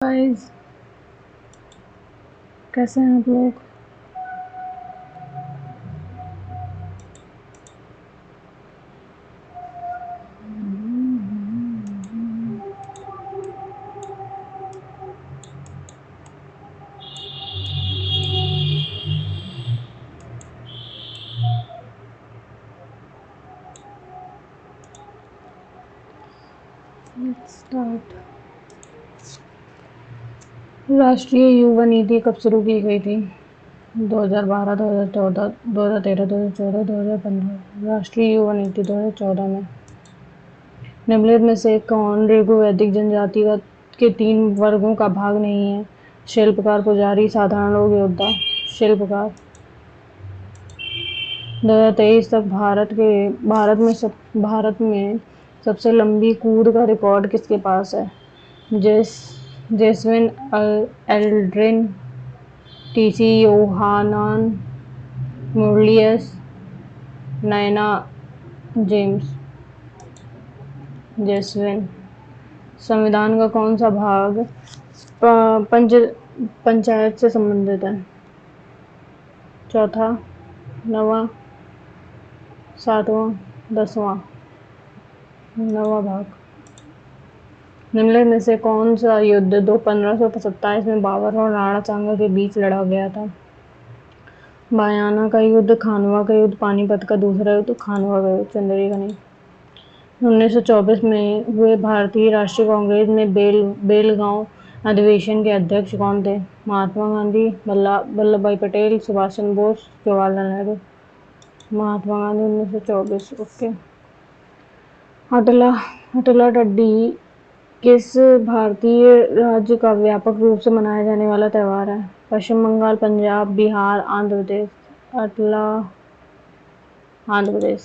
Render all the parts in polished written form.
Guys, कैसे हैं आप लोग। Let's start. राष्ट्रीय युवा नीति कब शुरू की गई थी? 2012, 2014, 2013, 2014, 2015। राष्ट्रीय युवा नीति 2014 में। निम्नलिखित में से कौन ऋग्वैदिक जनजाति के 3 वर्गों का भाग नहीं है? शिल्पकार, पुजारी, साधारण लोग, योद्धा। शिल्पकार। 2023 तक भारत में सबसे लंबी कूद का रिकॉर्ड किसके पास है? जेसविन एल्ड्रिन, टीसी योहानान, मुरलियस, नैना जेम्स। जेसविन। संविधान का कौन सा भाग पंचायत से संबंधित है? चौथा, 9वां, 7वां, 10वां। 9वां भाग। निम्नलिखित में से कौन सा युद्ध 1527 में बाबर और राणा सांगा के बीच लड़ा गया था? बायाना का युद्ध, खानवा का युद्ध, पानीपत का दूसरा युद्ध। खानवा का युद्ध, चंदेरी का नहीं। 1924 में हुए भारतीय राष्ट्रीय कांग्रेस में बेलगांव अधिवेशन के अध्यक्ष कौन थे? महात्मा गांधी, वल्लभ भाई पटेल, सुभाष चंद्र बोस, जवाहरलाल नेहरू। महात्मा गांधी। 1924। ओके। अटला टड्डी किस भारतीय राज्य का व्यापक रूप से मनाया जाने वाला त्योहार है? पश्चिम बंगाल, पंजाब, बिहार, आंध्र प्रदेश। आंध्र प्रदेश।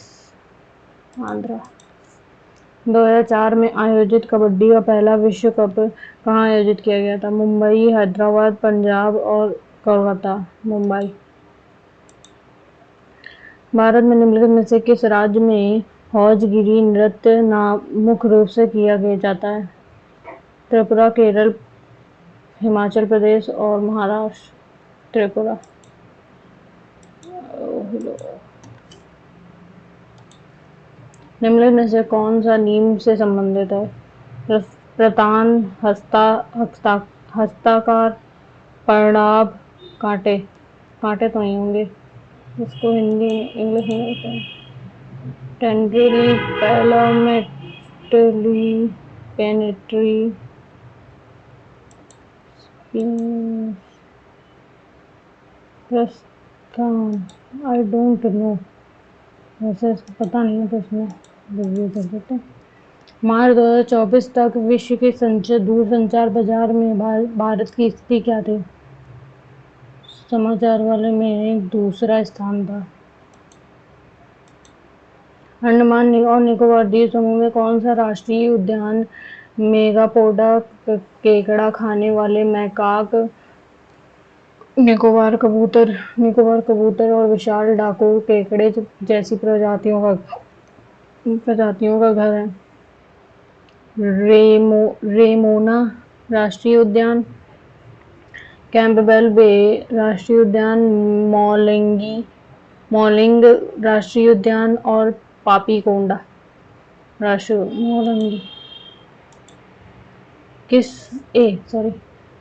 आंध्रा। 2004 में आयोजित कबड्डी का पहला विश्व कप कहाँ आयोजित किया गया था? मुंबई, हैदराबाद, पंजाब और कोलकाता। मुंबई। भारत में निम्नलिखित में से किस राज्य में हौजगिरी नृत्य मुख्य रूप से किया जाता है? त्रिपुरा, केरल, हिमाचल प्रदेश और महाराष्ट्र। त्रिपुरा। निम्नलिखित में से कौन सा नीम से संबंधित है? प्रतान, हस्ताकार, पड़ाव, कांटे। कांटे तो नहीं होंगे, इसको हिंदी इंग्लिश में होते हैं। टेंड्रिली, पैलोमेटली, पेनेट्री, प्रस्थान। आई डोंट नो, वैसे इसको पता नहीं है तो इसमें रिव्यू कर देते हैं। मार्च 2024 तक विश्व के दूरसंचार बाजार में भारत की स्थिति क्या थी? समाचार वाले में दूसरा स्थान था। अंडमान और निकोबार द्वीप समूह में कौन सा राष्ट्रीय उद्यान मेगापोडा केकड़ा खाने वाले मैकाक, निकोबार कबूतर और विशाल डाकू केकड़े जैसी प्रजातियों का घर है? रेमोना राष्ट्रीय उद्यान, कैंपबेल बे राष्ट्रीय उद्यान, मॉलिंग राष्ट्रीय उद्यान और पापीकोंडा राष्ट्रीय मॉलिंग।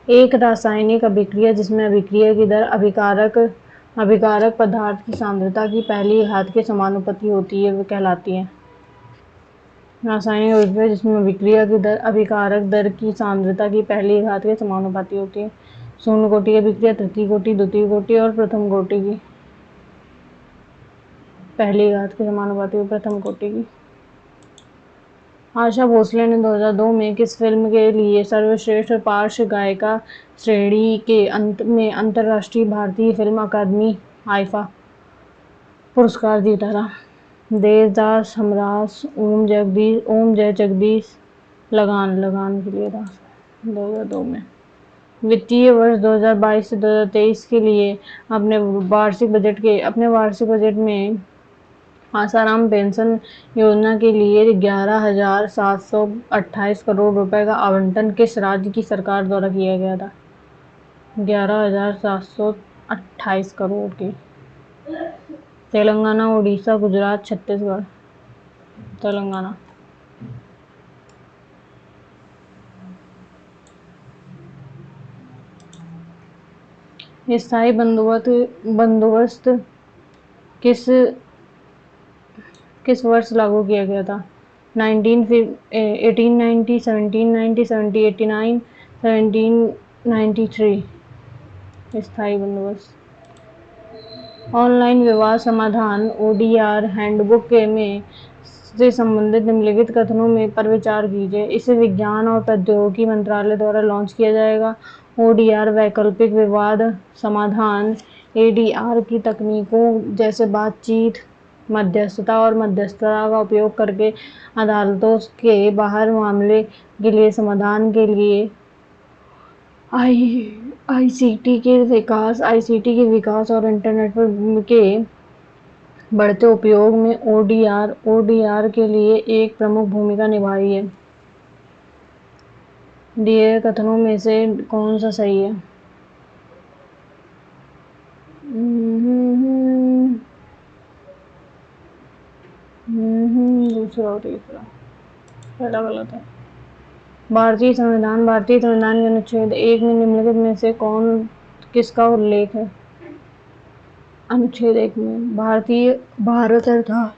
एक रासायनिक अभिक्रिया जिसमें अभिक्रिया की दर अभिकारक पदार्थ की सांद्रता की पहली घात के समानुपाती होती है, वो कहलाती है? रासायनिक अभिक्रिया जिसमें अभिक्रिया की दर अभिकारक दर की सांद्रता की पहली घात के समानुपाती होती है। शून्य कोटि अभिक्रिया, तृतीय कोटि, द्वितीय कोटि और प्रथम कोटि की पहली घात के समानुपाती और प्रथम कोटि की। आशा भोसले ने 2002 में किस फिल्म के लिए सर्वश्रेष्ठ पार्श्व गायिका श्रेणी में अंतर्राष्ट्रीय भारतीय फिल्म अकादमी आईफा पुरस्कार जीता था? देवदास, हमरास, ओम जय जगदीश, लगान के लिए था 2002 में। वित्तीय वर्ष 2022 से 2023 के लिए अपने वार्षिक बजट में आसाराम पेंशन योजना के लिए 11,728 करोड़ रुपए का आवंटन किस राज्य की सरकार द्वारा किया गया था? 11,728 करोड़ की। तेलंगाना, उड़ीसा, गुजरात, छत्तीसगढ़। तेलंगाना। स्थायी बंदोबस्त किस वर्ष लागू किया गया था? 1890, 1790, 1789, 1793। स्थायी बंदोबस्त। ऑनलाइन विवाद समाधान ODR हैंडबुक में से संबंधित निम्नलिखित कथनों में पर विचार कीजिए। इसे विज्ञान और प्रौद्योगिकी मंत्रालय द्वारा लॉन्च किया जाएगा। ODR वैकल्पिक विवाद समाधान ADR की तकनीकों जैसे बातचीत, मध्यस्थता और मध्यस्थता का उपयोग करके अदालतों के बाहर मामले के लिए समाधान के लिए ICT के विकास और इंटरनेट के बढ़ते उपयोग में ODR के लिए एक प्रमुख भूमिका निभाई है। दिए गए कथनों में से कौन सा सही है? दूसरा और तीसरा। पहला गलत है। भारतीय संविधान के अनुच्छेद 1 में निम्नलिखित में से किसका उल्लेख है? अनुच्छेद 1 में भारत अर्थात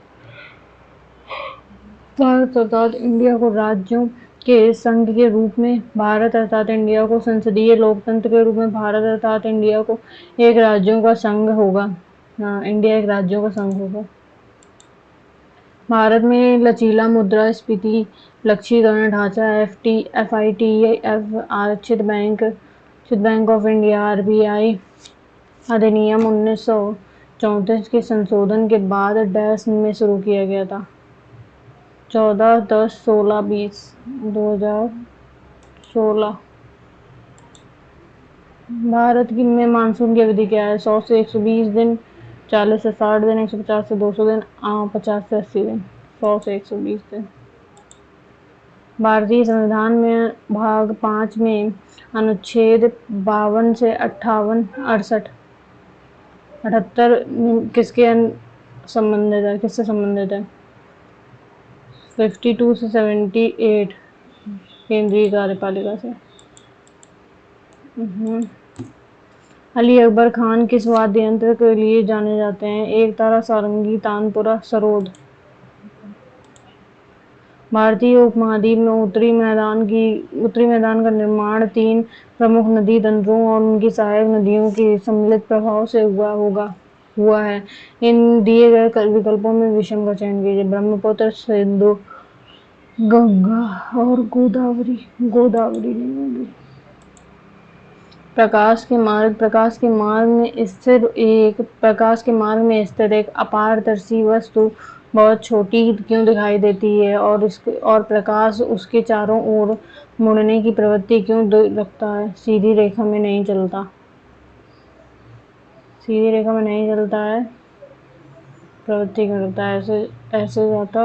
इंडिया को राज्यों के संघ के रूप में, भारत अर्थात इंडिया को संसदीय लोकतंत्र के रूप में, भारत अर्थात इंडिया को एक राज्यों का संघ होगा। इंडिया एक राज्यों का संघ होगा। भारत में लचीला मुद्रास्फीति लक्ष्यीकरण ढांचा FITF आरक्षित बैंक ऑफ इंडिया RBI अधिनियम 1934 के संशोधन के बाद डैश में शुरू किया गया था? 14, 10, 16, 20। 2016। भारत में मानसून की अवधि क्या है? 100 से 120 दिन, 40 से 60 दिन, 150 से 200 दिन, 50 से 80 दिन। 100 से 120 दिन। भारतीय संविधान में भाग 5 में अनुच्छेद 52 से 68 किससे संबंधित है? 52 से 78 केंद्रीय कार्यपालिका से। अली अकबर खान किस वाद्य यंत्र के लिए जाने जाते हैं? एक तारा, सारंगी, तानपुरा, सरोद। भारतीय उपमहाद्वीप में उत्तरी मैदान का निर्माण 3 प्रमुख नदी तंत्रों और उनकी सहायक नदियों के सम्मिलित प्रभाव से हुआ है। इन दिए गए विकल्पों में विषम का चयन कीजिए। ब्रह्मपुत्र, सिंधु, गंगा और गोदावरी नहीं होगी। प्रकाश के मार्ग में स्थिर एक अपारदर्शी वस्तु बहुत छोटी क्यों दिखाई देती है और प्रकाश उसके चारों ओर मुड़ने की प्रवृत्ति क्यों रखता है? सीधी रेखा में नहीं चलता है, प्रवृत्ति करता है। ऐसे हो जाता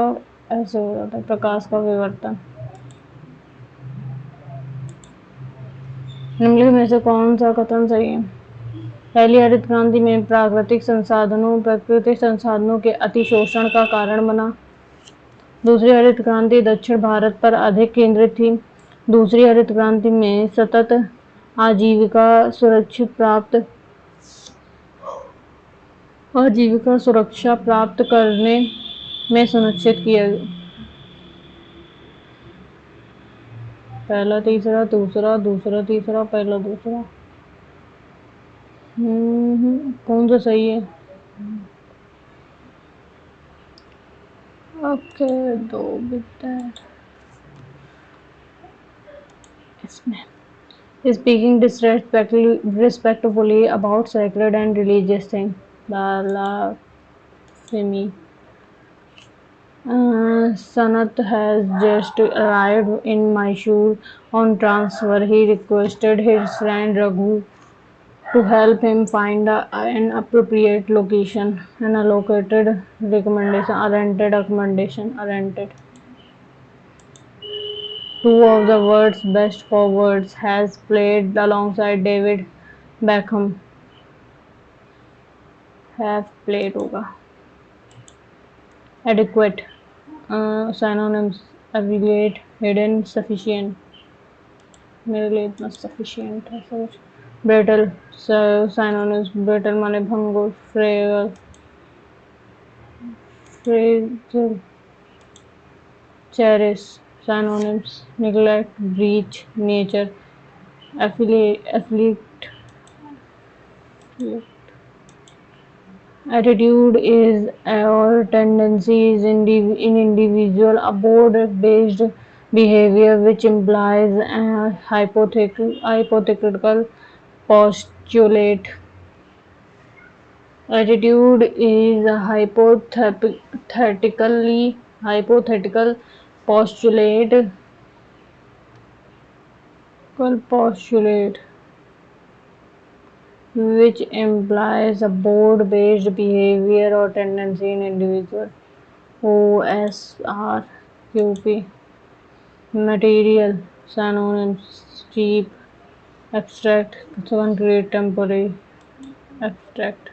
है। प्रकाश का विवर्तन। निम्नलिखित में से कौन सा कथन सही है? पहली हरित क्रांति में प्राकृतिक संसाधनों के अतिशोषण का कारण बना। दूसरी हरित क्रांति दक्षिण भारत पर अधिक केंद्रित थी। दूसरी हरित क्रांति में सतत आजीविका सुरक्षा प्राप्त करने में सुनिश्चित किया। पहला तीसरा, दूसरा तीसरा, पहला दूसरा। कौन सा सही है? ओके, दो बिट इसमें। Speaking disrespectfully about sacred and religious things. Blasphemy. Sanat has just arrived in Mysore on transfer. He requested his friend Raghu to help him find an appropriate location and a rented. Two of the world's best forwards has played alongside David Beckham. Have played होगा. Adequate. Synonyms: affiliate, hidden, sufficient. मेरे लिए इतना sufficient है सोच. Brittle. Synonyms: brittle माने भंगुर, fragile, cherish. Synonyms: neglect, breach, nature, afflict. Attitude is or tendencies in individual abode-based behavior which implies a hypothetical postulate. Attitude is a hypothetical postulate postulate which implies a board-based behavior or tendency in individual. OSRQP. Material. Synonyms: cheap, abstract, concrete, temporary, abstract.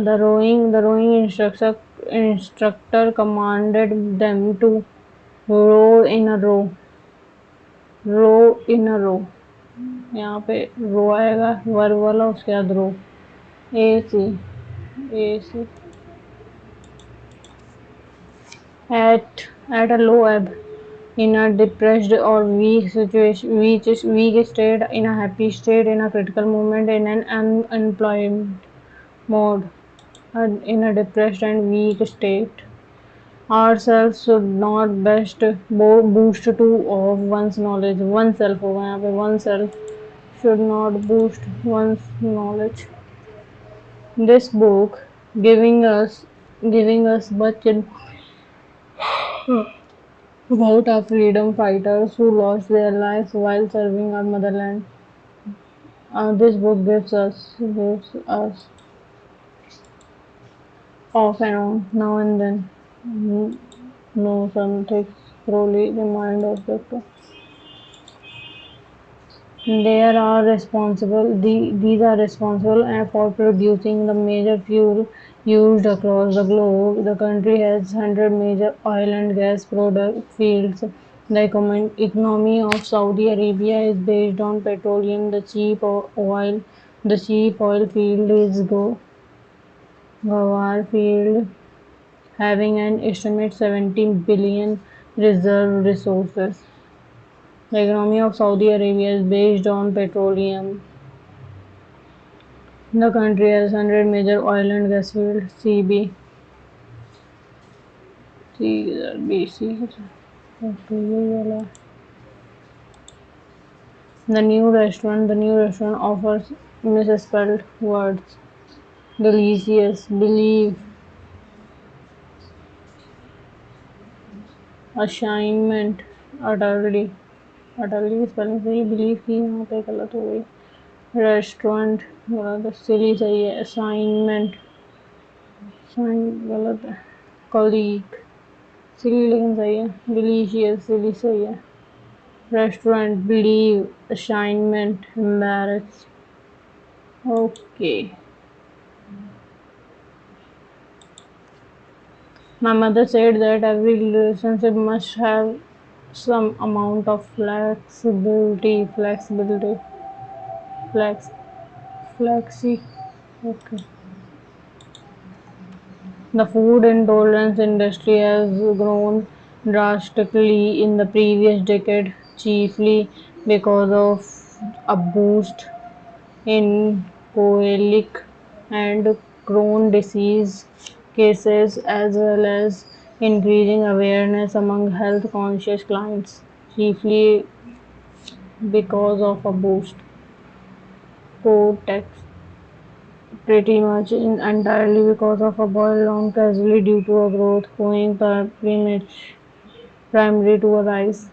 The rowing instructor commanded them to row in a row. Row in a row. यहाँ पे रो आएगा verb वाला, उसके बाद रो. AC. At a low ebb, in a depressed or weak situation, weak state, in a happy state, in a critical moment, in an unemployment mode, in a depressed and weak state. Ourselves should not boost to of one's knowledge. Oneself होगा यहाँ पे. Oneself should not boast one's knowledge. This book giving us much about our freedom fighters who lost their lives while serving our motherland. This book gives us off and on, now and then, no something slowly remind us that these are responsible for producing the major fuel used across the globe. The country has 100 major oil and gas product fields. The economy of Saudi Arabia is based on petroleum. The chief oil field is Ghawar field, having an estimated 70 billion reserve resources. The economy of Saudi Arabia is based on petroleum. The country has 100 major oil and gas fields. CB. BC. The new restaurant offers misspelled words. Delicious. Believe. Assignment. Utterly की spelling सही. Believe की यहाँ पे गलत हो गई. Restaurant गलत है. सिली सही है. असाइनमेंट गलत है. कलीग सिली लेकिन सही है. डिलीशियस सिली सही है. Restaurant believe. Assignment embarrass. Okay. My mother said that every relationship must have some amount of flexibility. Flexi. Okay. The food intolerance industry has grown drastically in the previous decade, chiefly because of a boost in colic and Crohn disease cases, as well as increasing awareness among health conscious clients, chiefly because of a boost. Cortex. Pretty much entirely because of a boil down casually due to a growth going primary to a rise.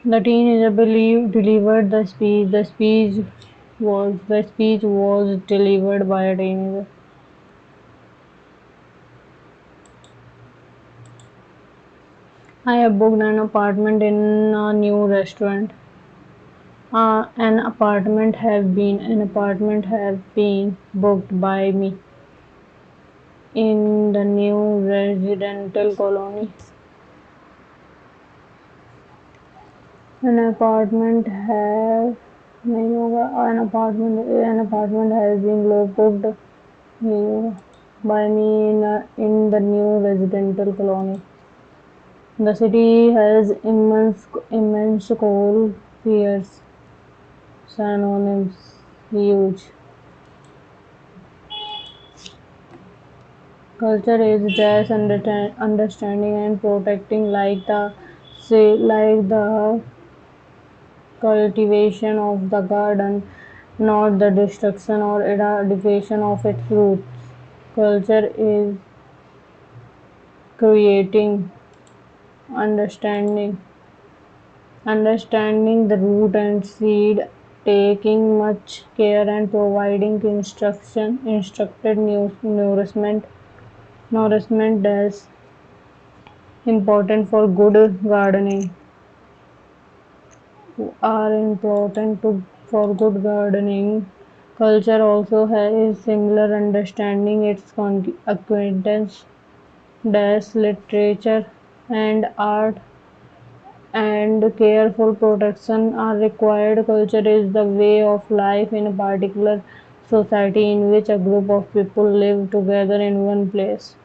The teenager delivered the speech. The speech was delivered by a teenager. I have booked an apartment in a new restaurant. An apartment have been booked by me in the new residential colony. An apartment have नहीं होगा an apartment has been booked नहीं होगा by me in the new residential colony. The city has immense coal piers, synonyms, huge. Culture is just understanding and protecting, like the cultivation of the garden, not the destruction or eradication of its roots. Culture is creating, understanding, understanding the root and seed, taking much care and providing instructed nourishment that's important for good gardening. Are important for good gardening. Culture also has similar understanding. Its acquaintance, literature, and art and careful protection are required. Culture is the way of life in a particular society in which a group of people live together in one place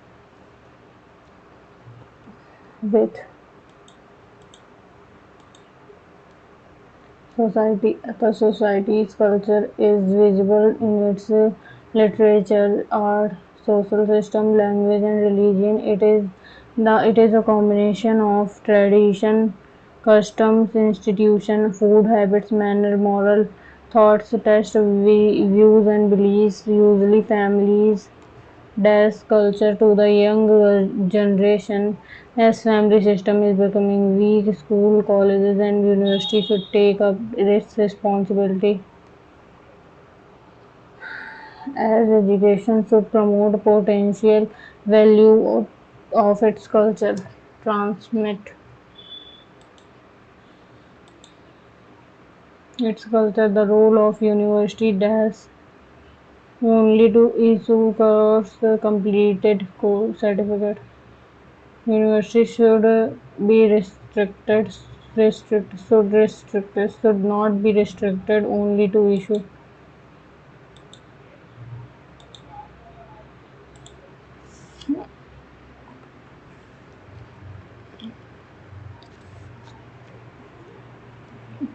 with society. The society's culture is visible in its literature, art, social system, language, and religion. It is a combination of tradition, customs, institution, food habits, manner, moral thoughts, views, and beliefs. Usually, families dash culture to the young generation. As family system is becoming weak, school, colleges, and universities should take up this responsibility, as education should promote potential value of its culture, transmit its culture. The role of university dash only to issue course completed course certificate. University should be should not be restricted only to issue.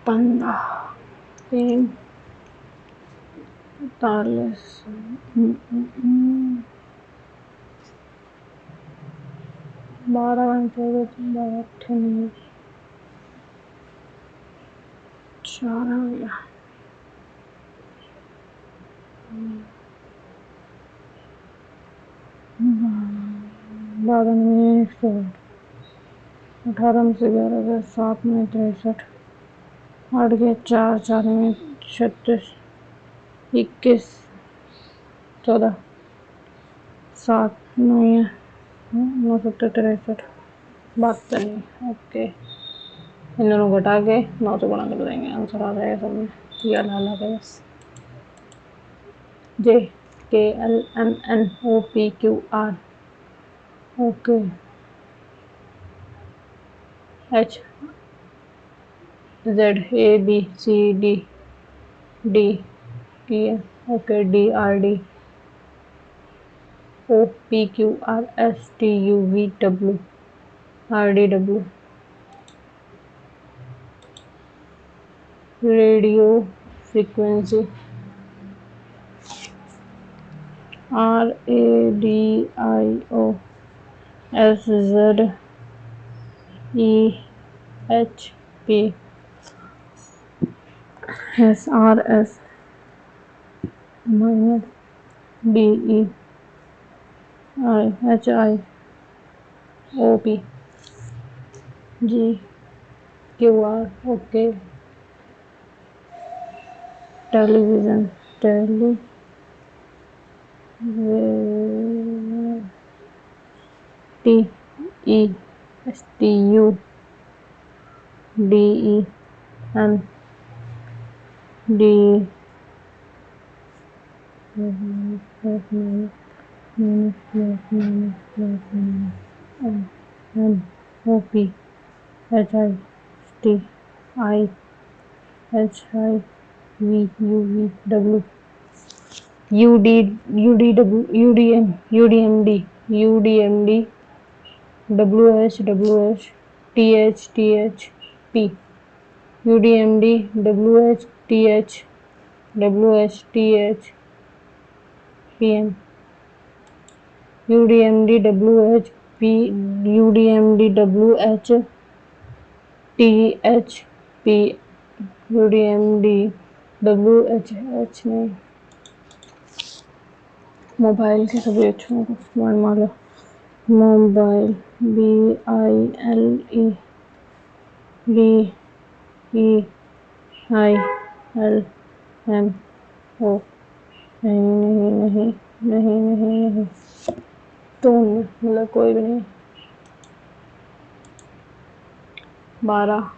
पंद्रह तीन तालीस 12 घंटे 12 4 हो गया 12 minute 18 में से 11 7 में 63 8 के 4 में 36 21 14 7 9 70 63 72 ओके इन दोनों को घटा के 9 से गुणा कर देंगे आंसर आ जाएगा सब में ये डाला है बस JKLMNOPQR okay HZABCDD okay DRD OPQRSTUVWRDW radio frequency RADIOSZEHP SRS minus DEIHIOP QR, okay. Television, T E S T U D E N D N O P H I T I H I V U V W U D W U D M D W H T H P U D M D W H T H P M U D M D W H P U D M D W H T H P U D M D W H H नहीं mobile के सभी अक्षरों को वर्णमाला mobile B I L E D E I L M O नहीं नहीं नहीं नहीं नहीं नहीं तो मतलब कोई भी नहीं 12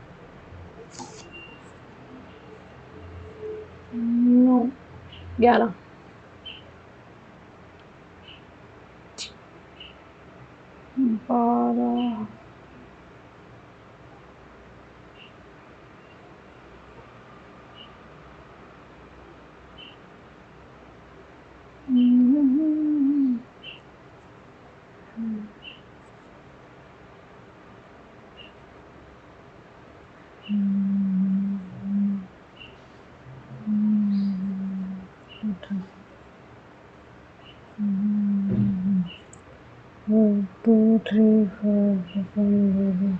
9 11 12 1 2 3 4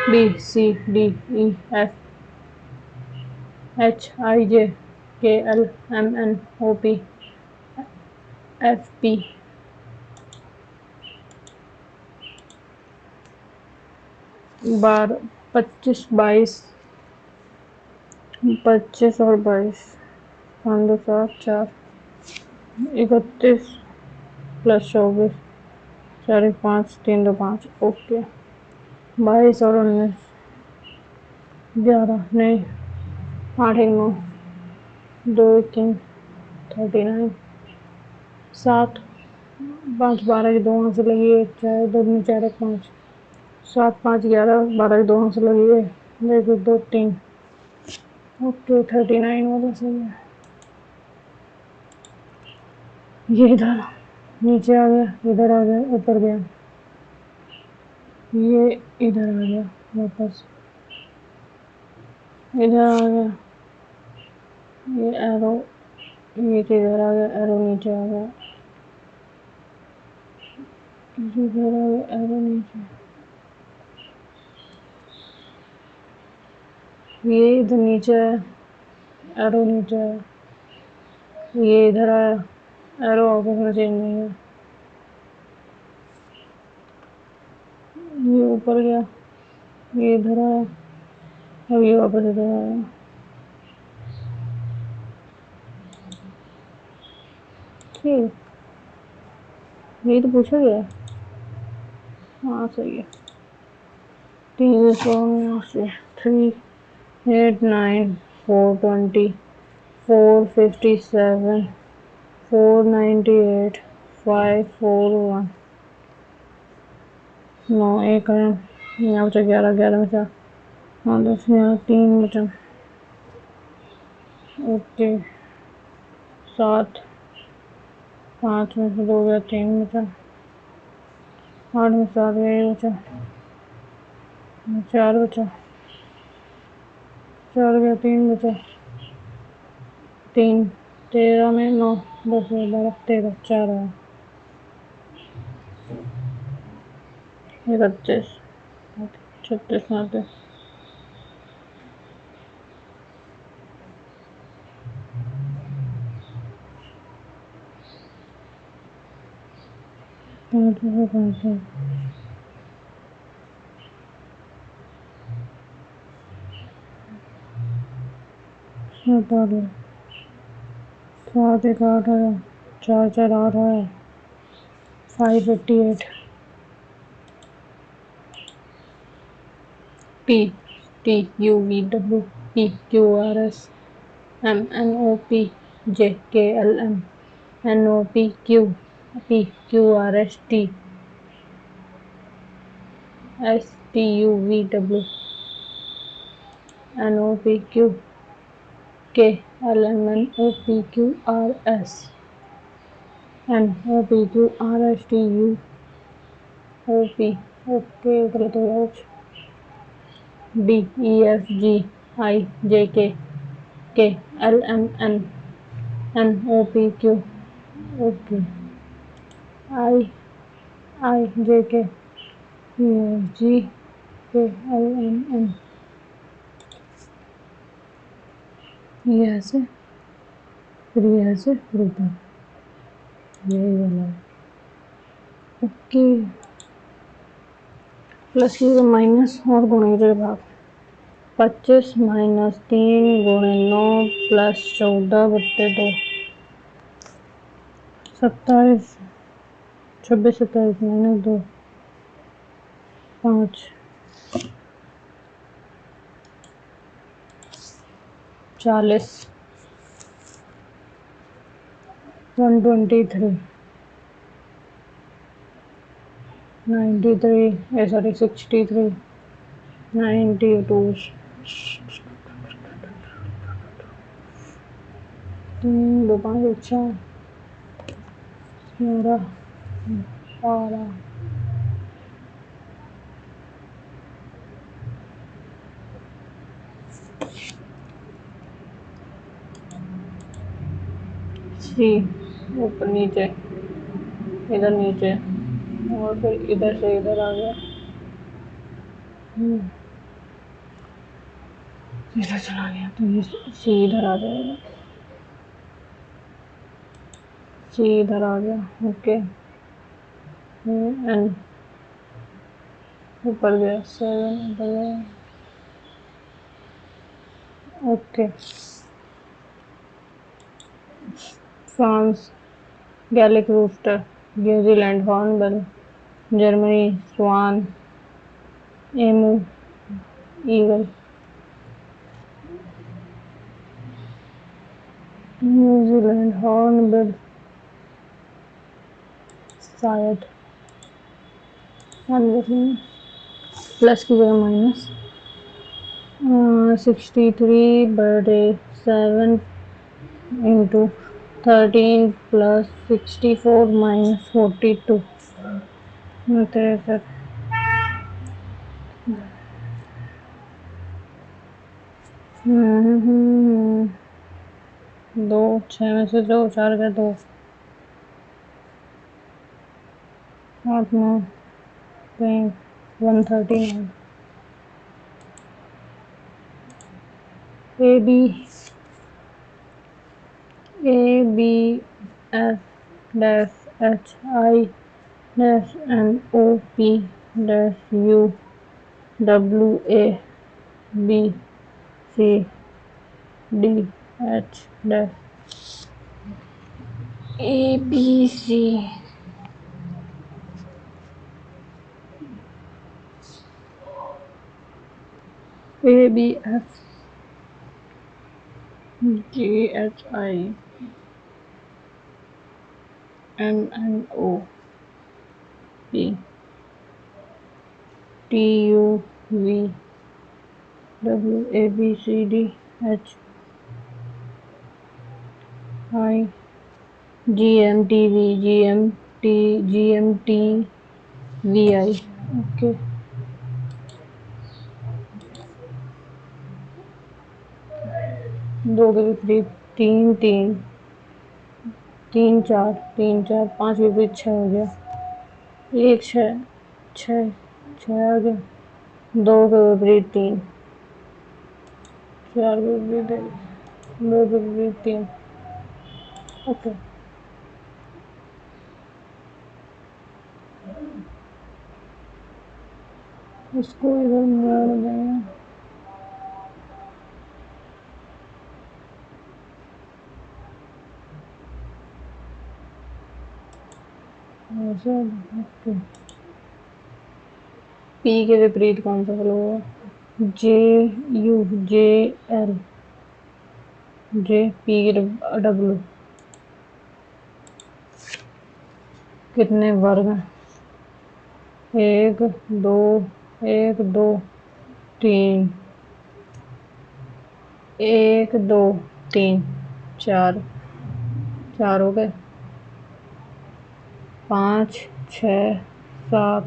B C D E F H I J K L M N O P F P 12 25 22 25 और 22 5 2 7 4 31 प्लस 24 4 5 3 2 5 ओके 22 और 19 11 नहीं 8 1 9 2 1 3 39 7 5 12 की 2 हाथ से लगी है 4 2 में 4 1 5 7 5 11 12 की 2 हाथ से लगी है 1 2 3 ओके 39 वाला सही है ये इधर नीचे आ गया इधर आ गया ऊपर गया ये इधर आ गया वापस इधर आ गया ये एरो ये इधर आ गया एरो नीचे आ गया इधर आ गया एरो नीचे ये इधर नीचे है एरो नीचे है ये इधर आया एरो आपस में चेंज नहीं है ये ऊपर गया ये इधर आया अब ये वापस इधर आया ठीक ये तो पूछा गया हाँ सही है 3 3 8 9 420 457 498 541 9 1 है यहाँ बचा 11 11 में 4 हाँ 10 यहाँ 3 बचा ओके 7 5 में से 2 गया 3 बचा 8 में 7 गया बचा 4 बचा 4 गया 3 बचा 3 13 में 9 10 12 13 4 है 31 36 37 5 7 एक 8 है, 4 4 8 है, 588 P T U V W P Q R S M N O P J K L M N O P Q R S T S T U V W N O P Q K L M N O P Q R S N O P Q R S T U O P okay गलत हो गया कुछ D E F G I J K L M N N O P Q okay I J K E F G K L M N ये ऐसे फिर ये ऐसे फिर ऊपर यही वाला है ओके प्लस की जगह माइनस और गुणे की जगह भाग 25 माइनस 3 गुणे 9 प्लस 14/2 27 26 27 माइनस 2 5 40 123 93 sorry 63 92 3 2 5 6 11 12 सी ऊपर नीचे इधर नीचे और फिर इधर से इधर आ गया इधर चला गया तो ये सी इधर आ जाएगा सी इधर आ गया ओके एन ऊपर गया 7 ऊपर गया okay France Gallic rooster New Zealand hornbill Germany swan emu eagle New Zealand hornbill शायद प्लस की जगह माइनस 63/7 इंटू 13 प्लस 64 माइनस 42 63 2 6 में से 2 4 का 2 8 9 139 ABC ABF GHI MNO P TUV WABCD HI GMTV GMTVI okay 2 के विपरीत 3 3 3 4 3 4 5 के विपरीत 6 हो गया 1 6 6 6 आ गया 2 के विपरीत 3 4 के विपरीत 2 के विपरीत 3 ओके इसको इधर मोड़ दें। पी के विपरीत कौन सा फ्लो है? J U J L J P W कितने वर्ग हैं? एक दो तीन, एक दो तीन चार, चार हो गए। 5 6 7,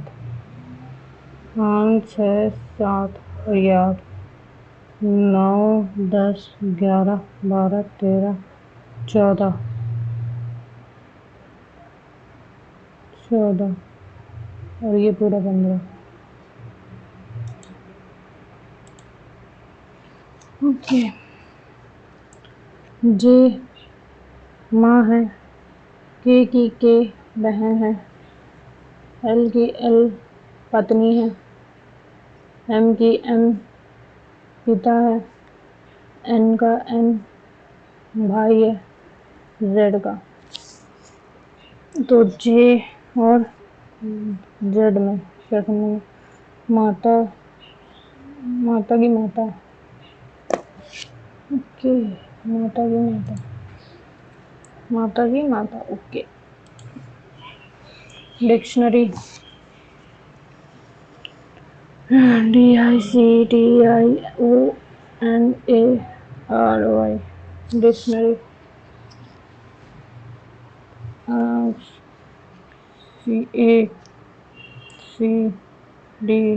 5 6 7 और 8, 9 10 11 12 13 14 और ये पूरा 15। ओके। जे माँ है, के बहन है, एल की एल पत्नी है, एम की एम पिता है, एन का एन भाई है, जेड का। तो जे और जेड में प्रथम माता की माता। ओके, माता की माता। Okay. Dictionary DICTIONARY dictionary CACDIORTY।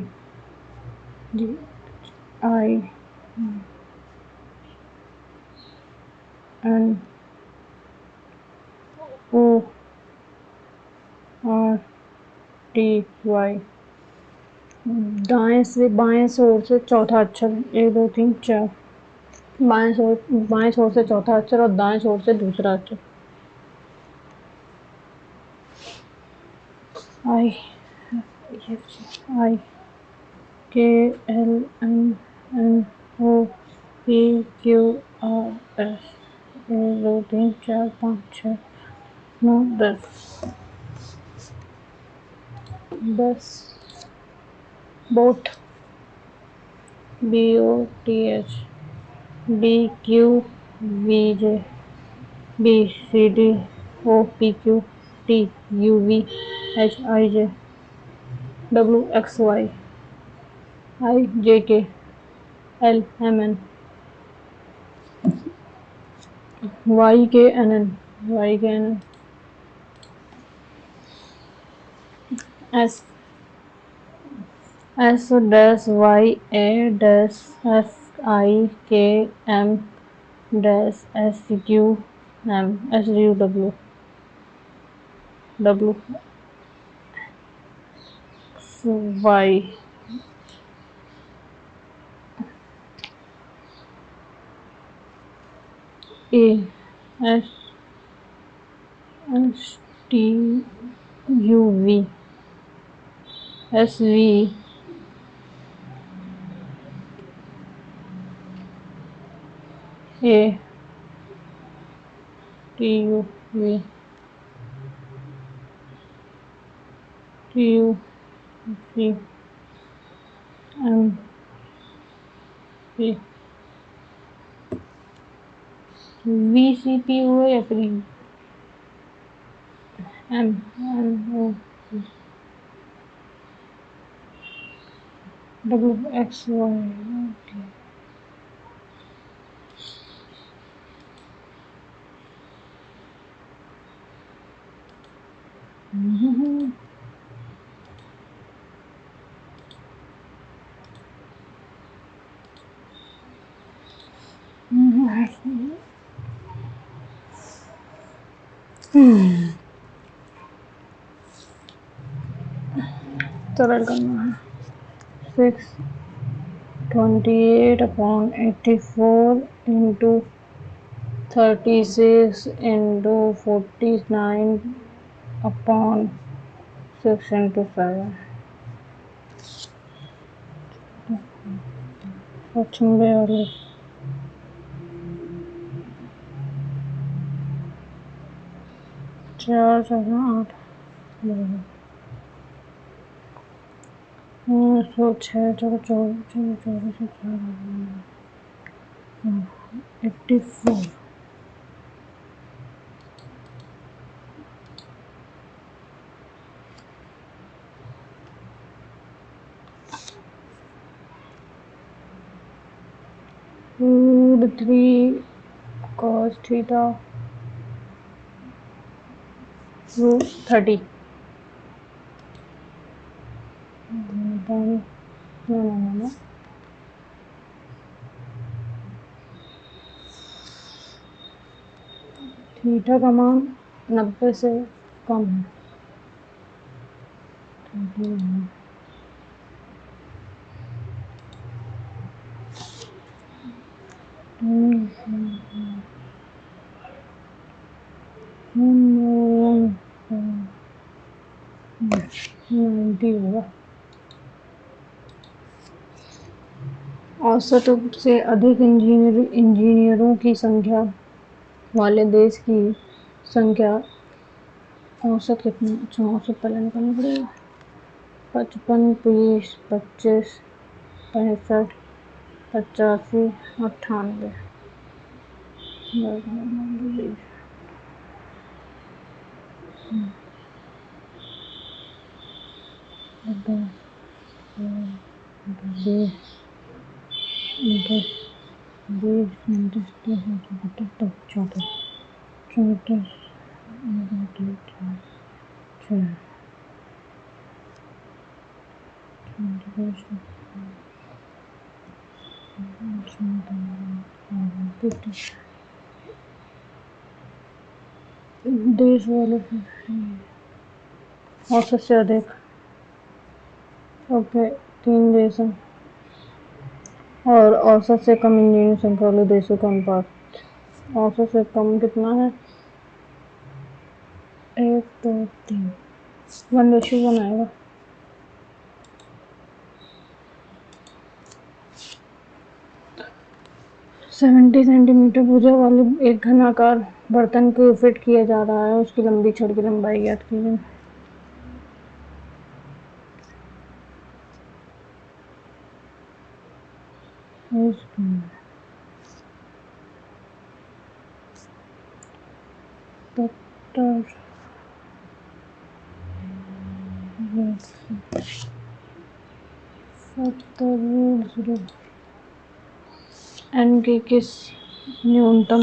दाएं से बाएं छोर से चौथा अक्षर 1 2 3 4। बाएं छोर से चौथा अक्षर और दाएं छोर से दूसरा अक्षर। I KLMNOPQRS 1 2 3 4 5 6 9 10। Boat BOTH DQVJ BCD OPQT UVHIJ WXY IJK LMN YKNN S SIKM SQM WXY STUV SV TUV TUC MP VCP हुआ या फिर MNO WXY। सरल करना है। 628/84 into 36 into 49/6 into 7। अचंभे वाले 4 4 8 6 4 24 84 3 cos theta root 30 no. Theta का मान 90 से कम है। औसत से अधिक इंजीनियरों की संख्या वाले देश की संख्या औसत कितनी? अच्छा, औसत पहले निकालना पड़ेगा। 55 20 25 65 85 98 देश वाले औसत से अधिक। ओके, 3 देश हैं और औसत से कम इंजीनियर संख्या वाले देशों का अनुपात। औसत से कम कितना है? 1 2 3 1:1 आएगा। सेवेंटी सेंटीमीटर भुजा वाले एक घनाकार बर्तन को फिट किया जा रहा है। उसकी लंबी छड़ की लंबाई ज्ञात कीजिए। एन के किस न्यूनतम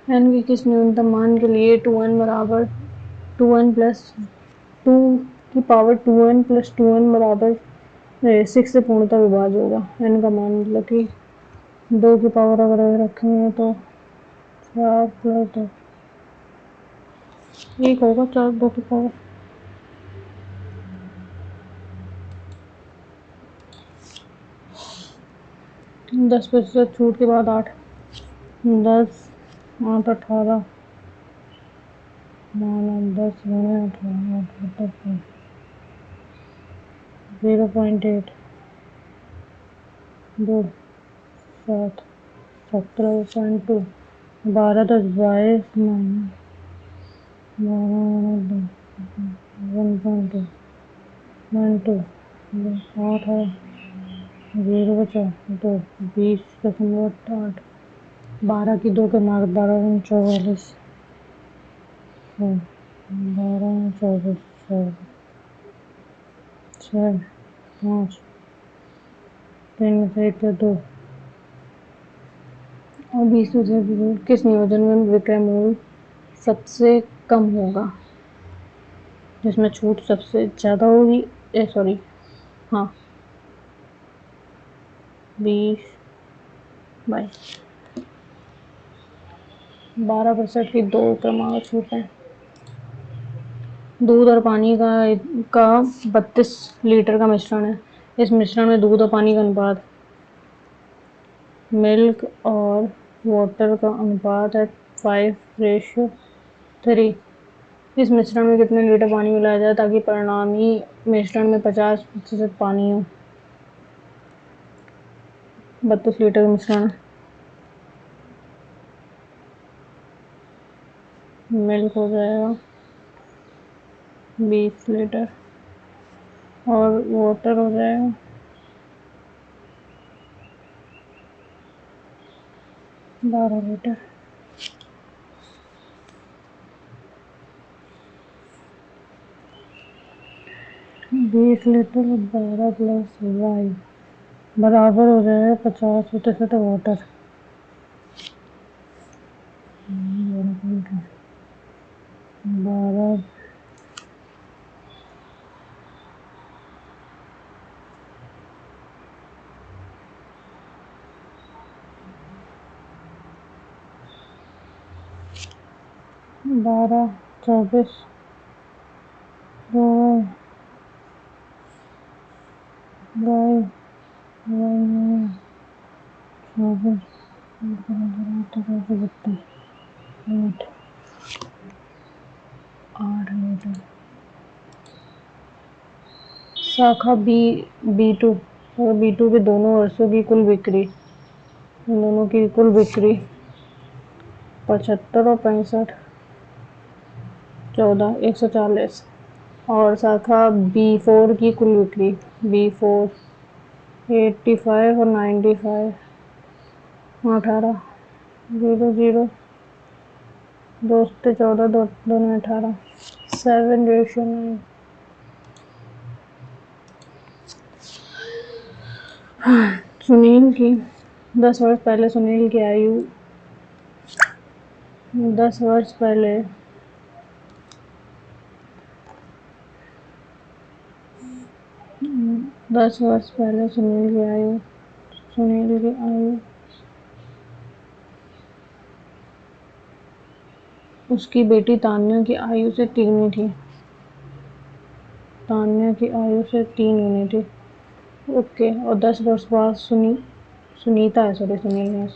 एन के किस न्यूनतम मान के लिए 2n बराबर 2n प्लस 2 की पावर 2n प्लस 2n बराबर 6 से पूर्णतः विभाज्य होगा। एन का मान मतलब कि 2 की पावर अगर रखेंगे तो 4 प्लस 2 एक होगा। 4 2 की पावर 10% छूट के बाद 8 10 8 18 10 18 0.8 2 7 17.2 12 10 22 1.2 2 8 है 0 बचा 2 20.8 12 की 2 के मार्क 12 44 12 24 6 5 3 में से 1 2 और 20 में से किस नियोजन में विक्रय मूल्य सबसे कम होगा, जिसमें छूट सबसे ज़्यादा होगी? सॉरी, हाँ 20 22 12% की 2 क्रमांक छूट है। दूध और पानी का 32 लीटर का मिश्रण है। इस मिश्रण में दूध और पानी का अनुपात मिल्क और वाटर का अनुपात है 5:1 3। इस मिश्रण में कितने लीटर पानी मिलाया जाए ताकि परिणामी मिश्रण में 50% पानी हो? 32 लीटर मिश्रण। मिल्क हो जाएगा 20 लीटर और वाटर हो जाएगा 12 लीटर। 20 लीटर 12 प्लस वाई बराबर हो जाएगा 50% वाटर। 12 12 24 2 Y 24 8 litre. शाखा B2 और B2 के दोनों वर्षों की कुल बिक्री, इन दोनों की कुल बिक्री 75 और 65 14 140 और शाखा B4 की कुल बिक्री B4 85 और 95 18 0 0 2 से 14 दोनों 18 7:9। सुनील की 10 वर्ष पहले सुनील की आयु 10 वर्ष पहले सुनील की आयु उसकी बेटी तान्या की आयु से 3 थी। तान्या की आयु से 3 गुनी थी। ओके। और 10 वर्ष बाद सुनीता है, सुनील है,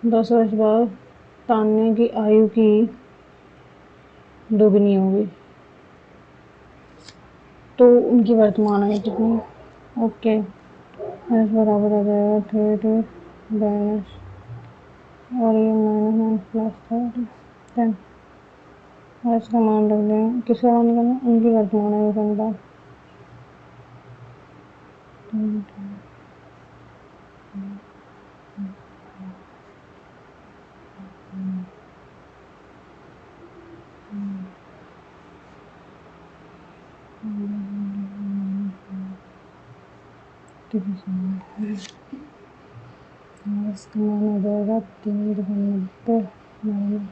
10 वर्ष बाद तान्या की आयु की दोगुनी होगी तो उनकी वर्तमान आयु कितनी? ओके। एस बराबर हो जाएगा 30 माइनस और ये माइनस प्लस 10। एस का मान रख दें। किसका मान निकालना? उनकी वर्तमान आयु का अनुपात। इसका मान हो जाएगा 3.90 माइनस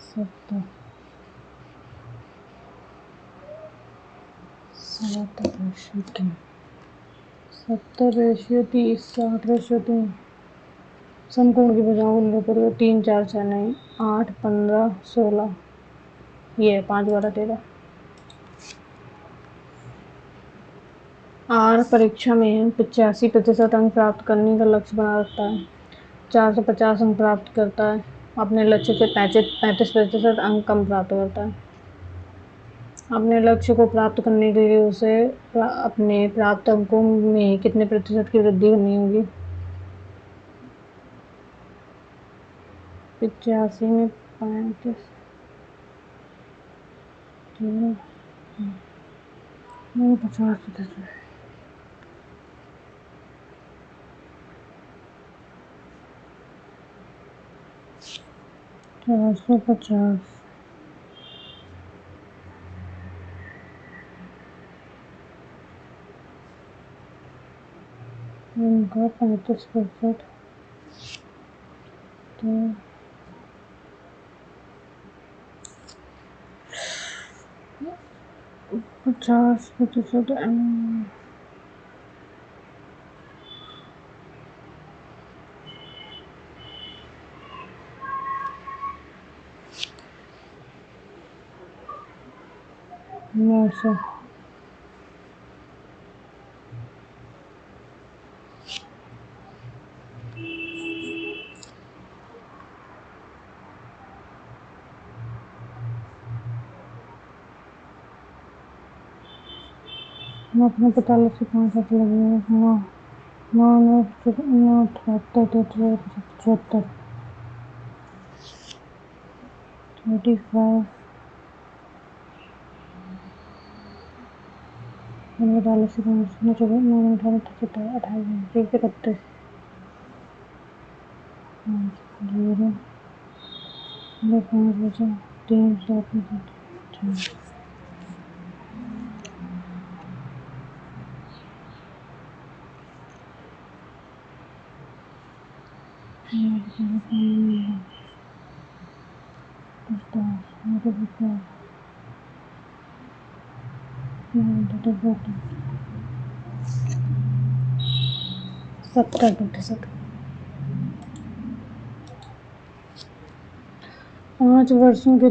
70 70:30 60:3 समकोण की भुजाओं को निरूपित करो। 3 4 6 नहीं 8 15 16 ये 5 12 13। आर परीक्षा में 85% अंक प्राप्त करने का लक्ष्य बना रखता है। 450 अंक प्राप्त करता है। अपने लक्ष्य से 35% अंक कम प्राप्त करता है। अपने लक्ष्य को प्राप्त करने के लिए उसे अपने प्राप्त अंकों में कितने प्रतिशत की वृद्धि करनी होगी? 85 में 35 50%। 450 उनका 35% तो 50% ऐसा। हम अपने 45 से 65 लगे 75 35 45 से 18 28 31 0 5 बजे 3 7 5 वर्षों के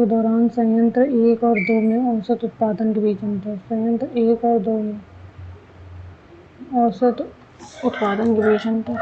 दौरान संयंत्र 1 और 2 में औसत उत्पादन के बीच अंतर। संयंत्र 1 और 2 में औसत उत्पादन के बीच अंतर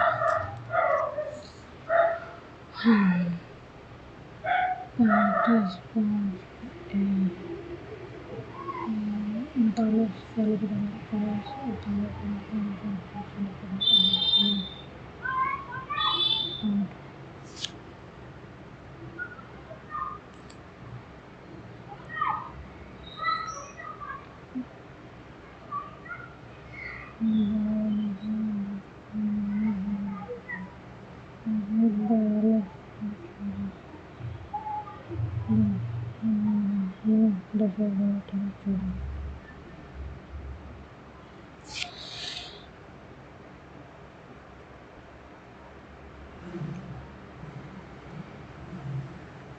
35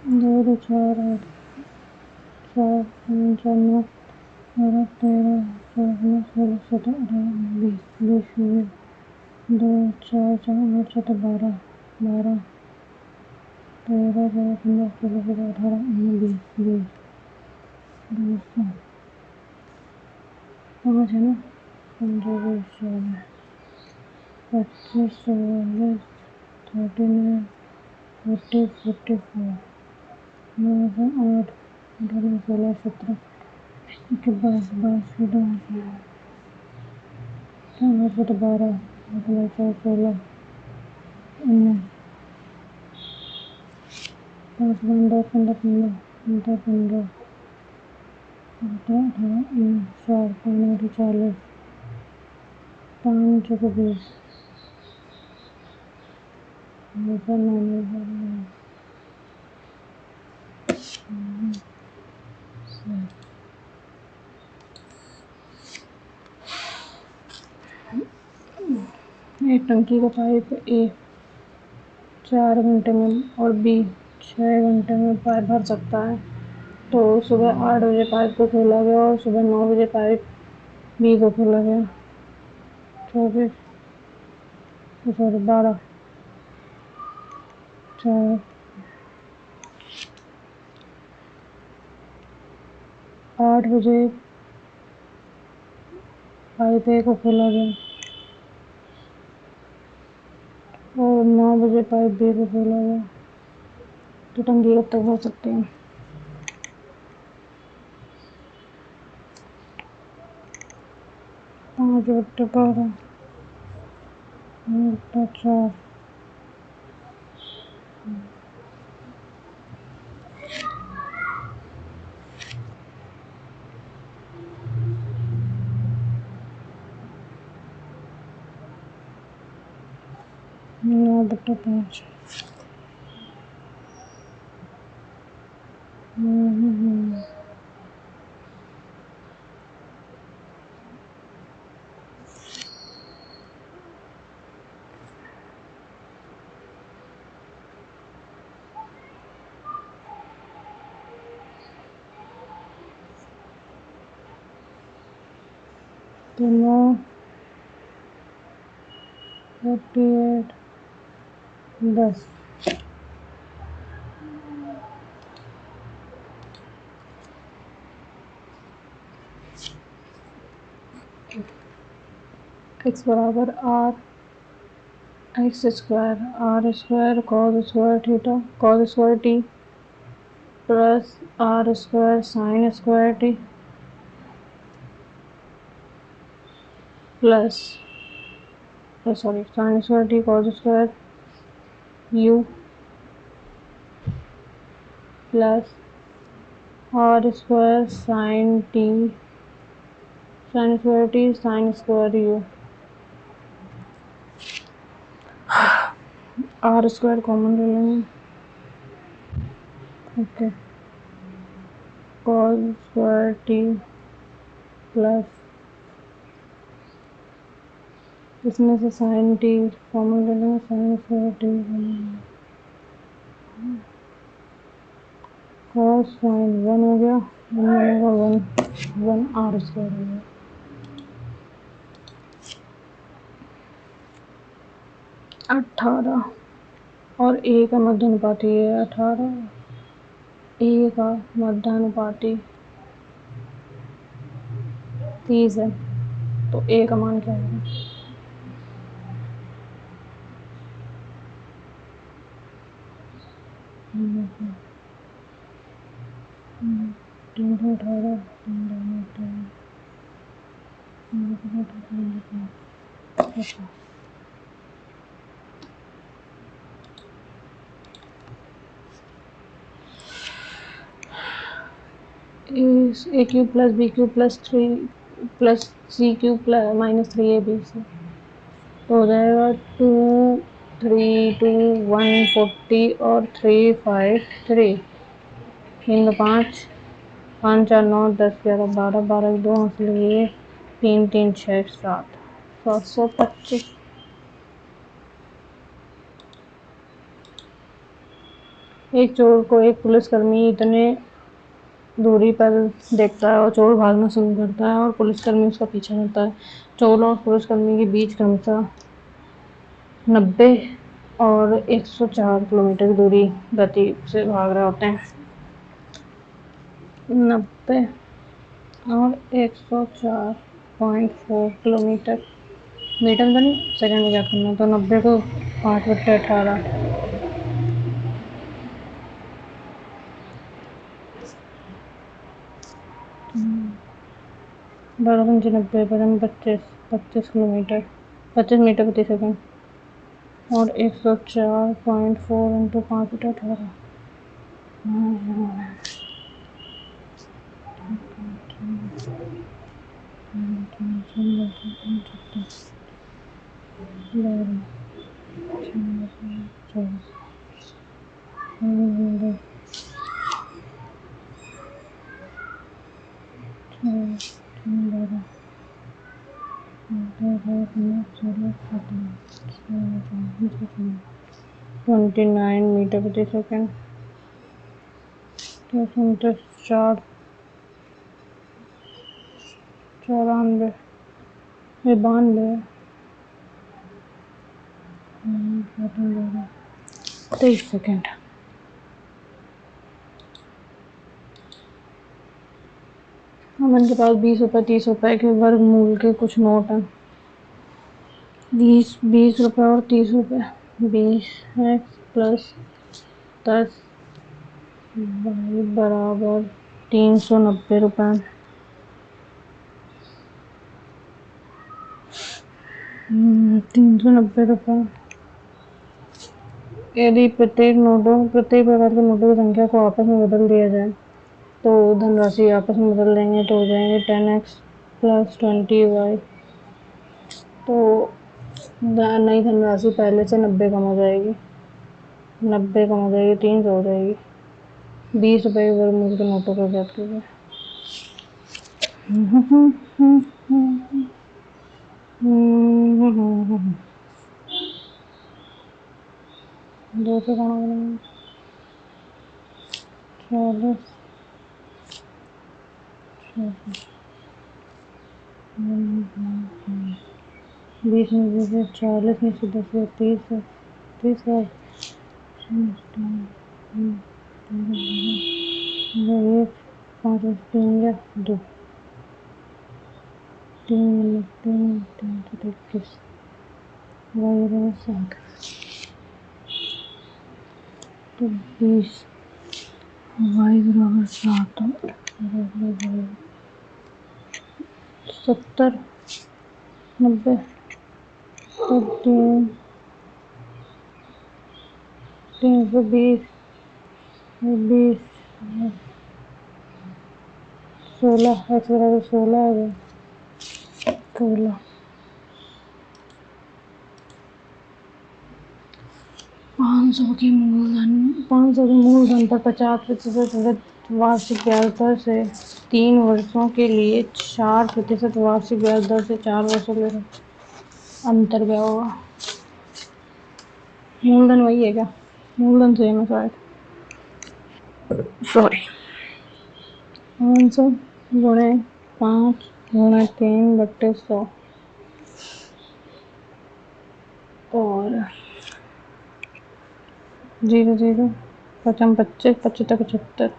2 2 4 8 4 5 4 9 12 13 14 16 17 18 20 20 2 4 4 8 7 12 12 13 14 15 16 17 18 20 20 5 है ना 15 20 25 26 39 40 44 9 8 18 16 17 के 22 22 2 8 12 16 19 5 10 15 15 15 18 4 5 40 5 20 एक टंकी का पाइप ए 4 घंटे में और बी 6 घंटे में पाइप भर सकता है। तो सुबह 8 बजे पाइप को खोला गया और सुबह 9 बजे पाइप बी को खोला गया। 12 4 8 बजे पाइप ए को खोला गया और 9 बजे पाइप बी को खोला गया। तो टंकी कब तक भर सकते हैं? 5 बटे 12 बटे 4 9 बटे 5 तो 9 48 10 x बराबर r x square r square cos square theta cos square t plus r square sine square t plus sorry sine square T cos square U plus R square sine T sine square T sine square U. R square common ले लेंगे। Okay cos square T plus इसमें से sine T common ले लेंगे। Sine square T cos sine 1 हो गया 1 बनेगा 1 are square हो गया। 18 और ए का मध्यानुपाती है 18 ए का मध्यानुपाती 30 है तो ए का मान क्या होगा? A cube plus B cube plus 3 plus C cube plus minus 3ab से तो हो जाएगा 2 3 2 1 40 और 3 5 3 3 5 5 4 9 10 11 12 12 2 इसलिए 3 3 6 7 725। एक चोर को एक पुलिसकर्मी इतने दूरी पर देखता है और चोर भागना शुरू करता है और पुलिसकर्मी उसका पीछा करता है। चोर और पुलिसकर्मी के बीच क्रमशः 90 और 104 किलोमीटर की दूरी गति से भाग रहे होते हैं। 90 और 104.4 किलोमीटर मीटर तो नहीं सेकंड में क्या करना तो 90 को 5/18 12×90 25 किलोमीटर 25 मीटर प्रति सेकंड और 104.4 इंटू 5/18 29 मीटर प्रति सेकंड 4 94 92 23 सेकंड। अमन के पास 20 रुपये 30 रुपये के वर्गमूल के कुछ नोट हैं। 20 रुपये और 30 रुपये 20x प्लस 10 y बराबर 390 रुपये। 390 रुपये। यदि प्रत्येक प्रकार के नोटों की संख्या को आपस में बदल दिया जाए तो धनराशि आपस में बदल देंगे तो हो जाएंगे 10x प्लस 20y। तो नई धनराशि पहले से 90 कम हो जाएगी 300 हो जाएगी। 20 रुपये के वर्गमूल के नोटों को ज्ञात कीजिए। दो से कहाँ बनेंगे 40 20 में से 40 में से 10 30 30 है 5 3 या 2 3 3 3 21 वही 7 तो 20 y बराबर 7 70 90 13 320 20 16 x बराबर 16 आ गया 16 500 के मूलधन पर 50% वार्षिक ब्याज दर से 3 वर्षों के लिए 4% वार्षिक ब्याज दर से 4 वर्षों के लिए अंतर क्या होगा? मूलधन वही है क्या? मूलधन सेम है शायद, सॉरी। 500 गुणे 5 गुणे 3/100 और 0 0 पचम 25 75 75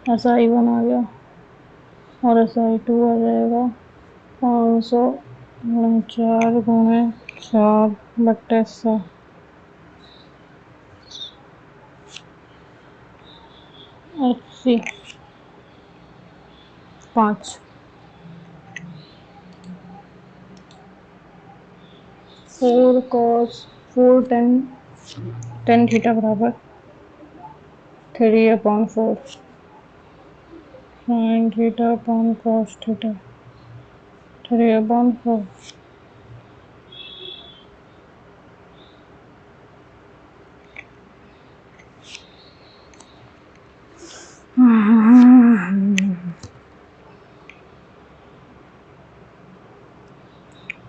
SI1 आ गया और SI2 आ जाएगा 500 गुणे 4 गुणे 4/100 80 5 4 cos 4 tan थीटा बराबर 3/4 sin theta upon cos theta 3/4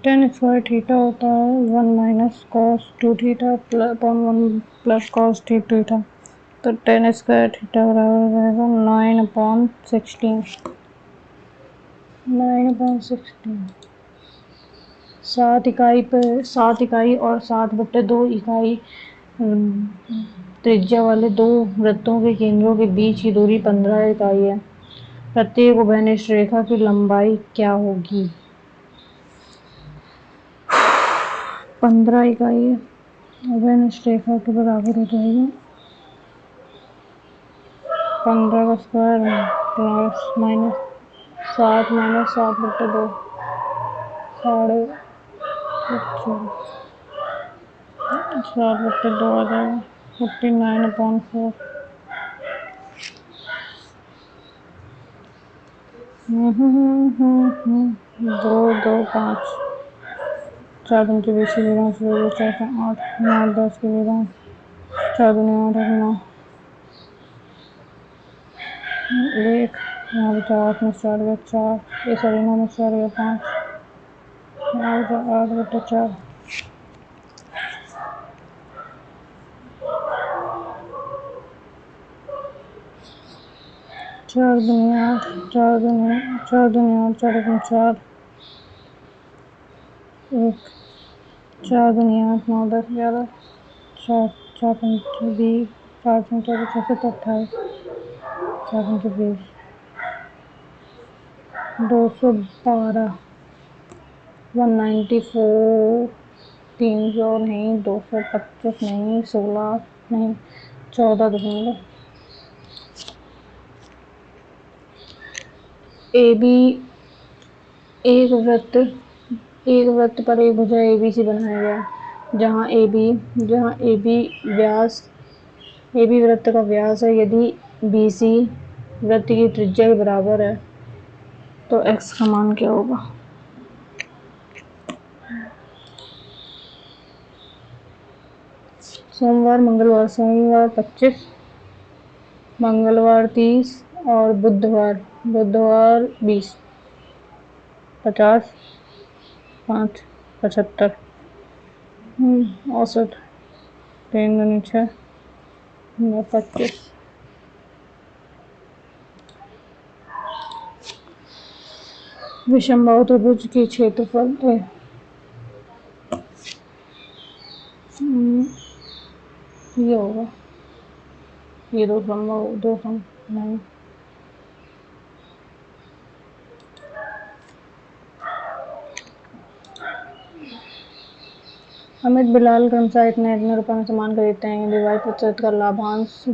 tan square theta होता है 1 minus cos 2 theta upon 1 plus cos 3 theta, तो tan स्क्वायर थीटा बराबर रहेगा 9/16 7 इकाई और 7/2 इकाई त्रिज्या वाले दो वृत्तों के केंद्रों के बीच की दूरी 15 इकाई है। प्रत्येक उभयनिष्ठ रेखा की लंबाई क्या होगी? 15 इकाई है, उभयनिष्ठ रेखा के बराबर हो जाएगा 15 का स्क्वायर प्लस माइनस 7 माइनस 7/2 7/2 आ जाएगा 49/4 2 2 5 4 दिन के 20 के 4 8 9 10 के 4 दूनी 8 9 1 यहाँ बचा 8 में 4 गया 4 सॉरी 9 में 4 गया 5 यहाँ बचा 8/4 4 दूनी 8 4 दूनी 8 4 दूनी 4 1 4 दूनी 8 9 10 11 4 4 5 20 4 5 26 28 4 5 20 212 194 300 नहीं 225 नहीं 16 नहीं 14 AB एक वृत्त पर एक भुजा ABC बनाया गया जहाँ AB वृत्त का व्यास है। यदि BC वृत्त की त्रिज्या के बराबर है तो x का मान क्या होगा? सोमवार 25 मंगलवार 30 और बुधवार 20 50 5 75 औसत 3 दूनी 6 25 विषमबाहु त्रिभुज की क्षेत्रफल ये होगा ये दो सम नहीं अमित बिलाल क्रमशः इतने रुपए में सामान खरीदते हैं। यदि y% का लाभांश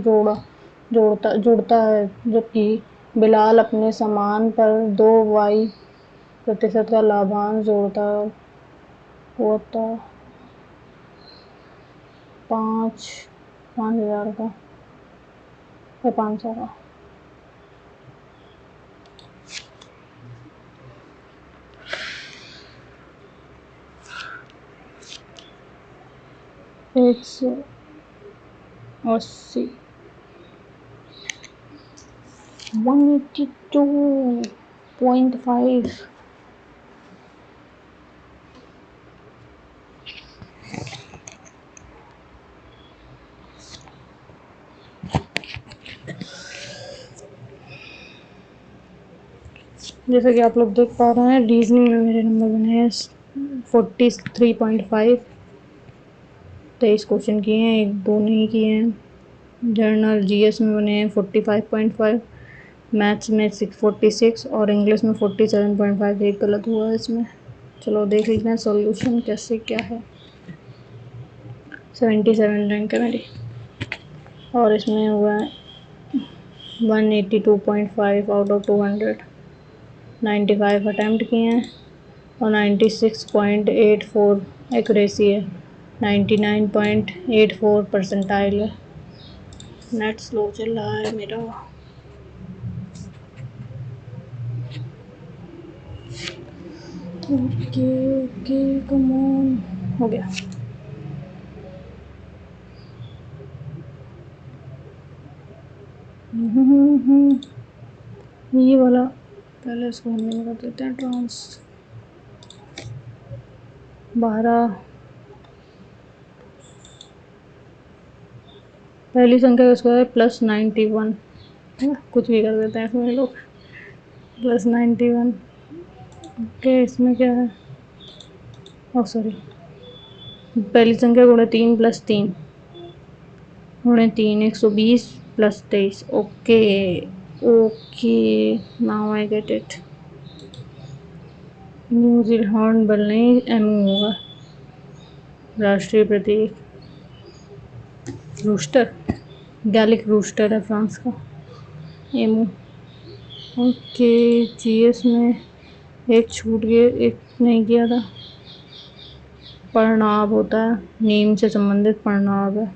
जुड़ता है जबकि बिलाल अपने सामान पर 2y प्रतिशत का लाभांश जोड़ता होता 5,000 का या 500 का। एक 180 182.5 जैसा कि आप लोग देख पा रहे हैं रीजनिंग में मेरे नंबर बने हैं 43.5। 23 क्वेश्चन किए हैं, 1-2 नहीं किए हैं। जर्नल जीएस में बने हैं 45.5, मैथ्स में 46 और इंग्लिश में 47.5। एक गलत हुआ है इसमें। चलो देख लेते हैं सॉल्यूशन कैसे क्या है। 77 रैंक है मेरी और इसमें हुआ है 182.5 आउट ऑफ 200। 95 अटैम्प्ट किए हैं और 96.84 एक्यूरेसी है। 99.84 परसेंटाइल है। नेट स्लो चल रहा है मेरा। ओके कम ऑन, हो गया। ये वाला पहले इसको हम नहीं कर देते हैं ट्रांस 12। पहली संख्या का स्क्वायर +91 है, कुछ भी कर देते हैं इसमें लोग। +91 ओके। इसमें क्या है, ओ सॉरी, पहली संख्या गुणे 3 + 3 गुणे 3 120 + 23। Okay okay now I get it. New Zealand hornbill नहीं, एमू होगा राष्ट्रीय प्रतीक। रूस्टर, गैलिक रूस्टर है फ्रांस का। Emu okay. जीएस में एक छूट गया, एक नहीं किया था। पड़नाब होता है, नीम से संबंधित पड़नाब है।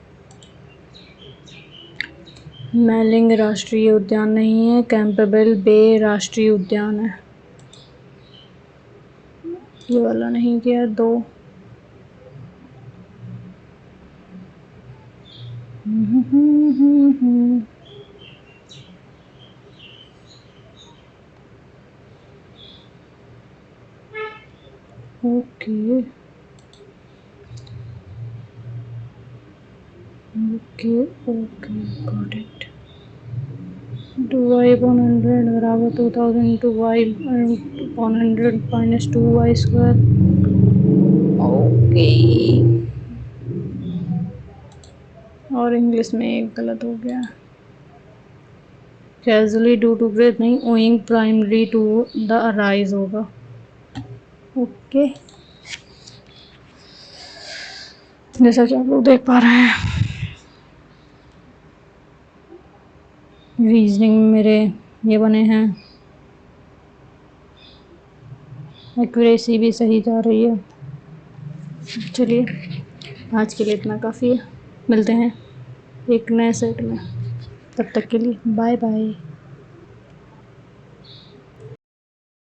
मैलिंग राष्ट्रीय उद्यान नहीं है, कैंपबेल बे राष्ट्रीय उद्यान है। ये वाला नहीं किया। 2 okay okay okay got it. 2y/100 बराबर 2000 × y/100 - 2y²। ओके और इंग्लिश में एक गलत हो गया। कैजुअली ड्यू टू ब्रेथ नहीं, owing primary to the arise होगा। ओके जैसा कि आप लोग देख पा रहे हैं रीजनिंग में मेरे ये बने हैं। एक्यूरेसी भी सही जा रही है। चलिए आज के लिए इतना काफ़ी है। मिलते हैं एक नए सेट में, तब तक के लिए बाय बाय।